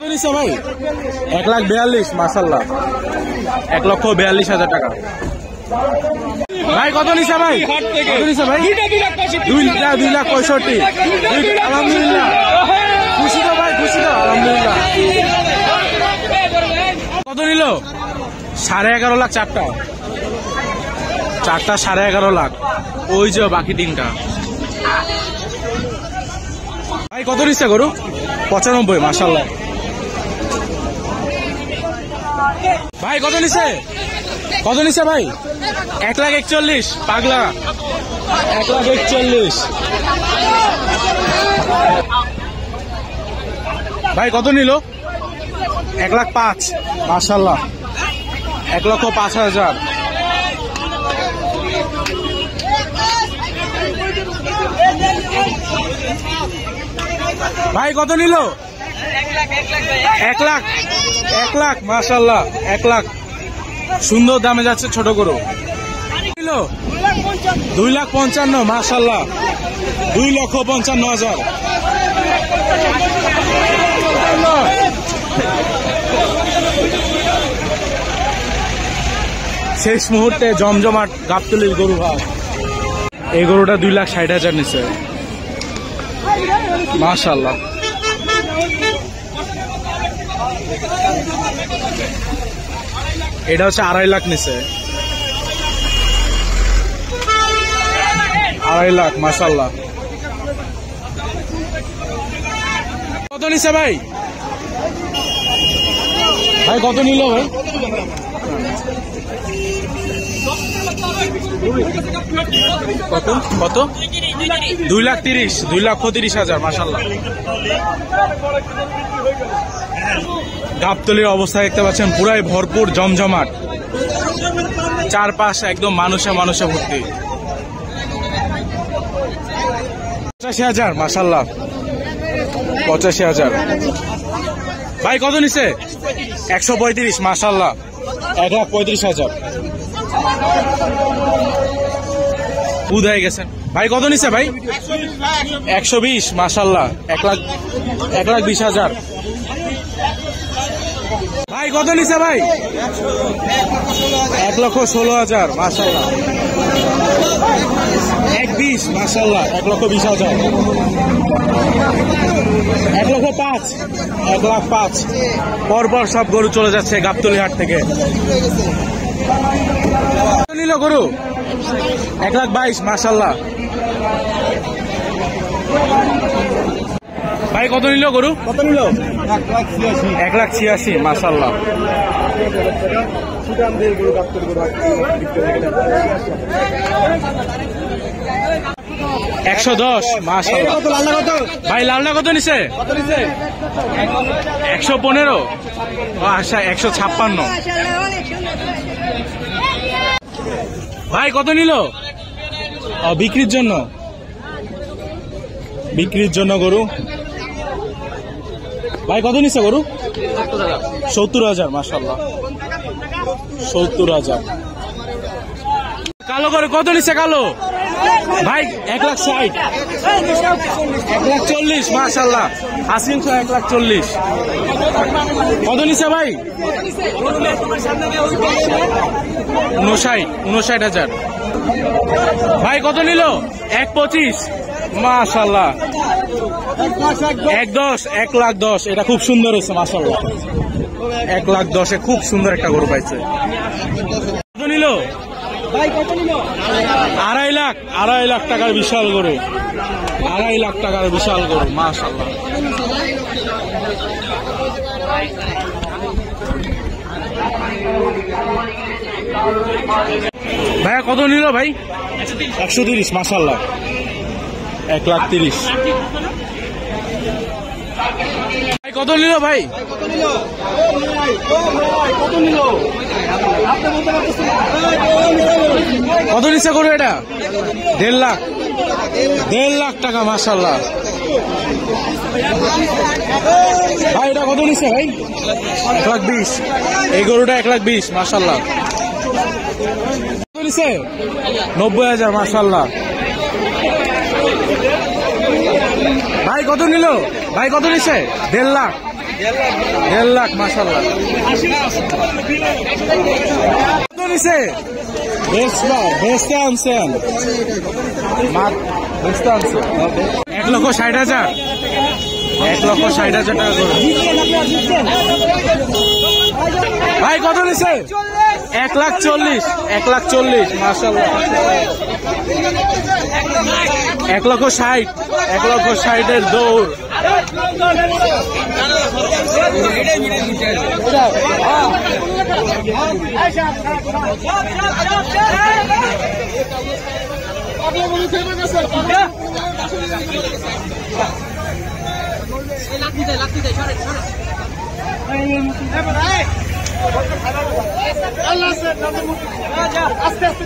ভাই 1,42,000 মাশাআল্লাহ, 1,42,000 টাকা। ভাই কত নিছে ভাই? কত নিছে ভাই? 2,65,000। আলহামদুলিল্লাহ, খুশি তো ভাই, খুশি তো আলহামদুলিল্লাহ। কত নিল? 11.5 লাখ চারটা, 11.5 লাখ। ওই যে বাকি 3টা। ভাই কত নিচ্ছে গরু? 95 মাশাআল্লাহ। ভাই কত নিছে? কত নিছে ভাই? 1,41,000 পাগলা, 1,41,000। ভাই কত নিল? 1,05,000 মাশাআল্লাহ, 1,05,000। ভাই কত নিল? 1 লাখ মাশাআল্লাহ, 1 লাখ। সুন্দর দামে যাচ্ছে ছোট গরু। নিল 2,55,000 মাশাআল্লাহ, 2,55,000। শেষ মুহূর্তে জমজমাট গাবতলীর গরু ভাগ। এই গরুটা 2,60,000 নিচ্ছে মাশাআল্লাহ। এটা হচ্ছে 2.5 লাখ নিচ্ছে, 2.5 লাখ মাশাআল্লাহ। কত নিচ্ছে ভাই? ভাই কত নিল ভাই? কত কত? 2,30,000, 2,35,000 মাশাআল্লাহ। গাবতলীর অবস্থা দেখতে পাচ্ছেন, পুরাই ভরপুর জমজমাট, চারপাশ একদম মানুষে মানুষে ভর্তি। 85,000 মাশাআল্লাহ, 85,000। ভাই কত নিছে? 135 মাশাআল্লাহ, 1,35,000। উদয় গেছেন। ভাই কত নিছে ভাই? 120 মাশাআল্লাহ, 1,20,000। ভাই কত নিছে ভাই? 1,16,000 মাশাআল্লাহ, 1,20 মাশাআল্লাহ, 1,20,000। 1,05,000, 1,05,000। পরপর সব গরু চলে যাচ্ছে গাবতলী হাট থেকে। নিল গরু 1,22,000 মাশাআল্লাহ। ভাই কত নিল গরু? কত নিল? 1,86,000 মাশাআল্লাহ। 110 মাশাআল্লাহ। ভাই লালনা কত নিছে? 115। আচ্ছা, 156। ভাই কত নিল? বিক্রির জন্য, বিক্রির জন্য গরু। ভাই কত নিচ্ছে গরু? 70,000 মাশাআল্লাহ, 70,000। কালো গরু কত নিচ্ছে কালো? ভাই 1,60,000, 1,40,000 মাশাআল্লাহ, হাসিন 1,40,000। কত নিচ্ছে ভাই? 59,000। ভাই কত নিল? 1,25,000 মাশাআল্লাহ, 1,10,000, 1,10,000। এটা খুব সুন্দর হয়েছে মাশাআল্লাহ, 1,10,000-এ খুব সুন্দর একটা গরু পাইছে। কত নিল? 2.5 লাখ, 2.5 লাখ টাকার বিশাল গরু, 2.5 লাখ টাকার বিশাল গরু মাশাআল্লাহ। ভাইয়া কত নিল ভাই? 130 মাশাআল্লাহ, 1,30,000। ভাই কত নিল ভাই? কত নিচ্ছে গরু এটা? 1.5 লাখ, 1.5 লাখ টাকা মাশাআল্লাহ। ভাই এটা কত নিচ্ছে ভাই? 1,20,000। এই গরুটা 1,20,000 মাশাআল্লাহ। কত নিচ্ছে? 90,000 মাশাআল্লাহ। ভাই কত নিল? ভাই কত নিচ্ছে? 1.5 লাখ, 1.5 লাখ মাশাআল্লাহ। কত নিছে? বেচতে আনছেন? 1,60,000। 1,60,000 টাকা করে। ভাই কত নিছে? 1,40,000। 1,40,000 মাশাআল্লাহ। 1,60,000। 1,60,000 এর দৌড়। আস্তে আস্তে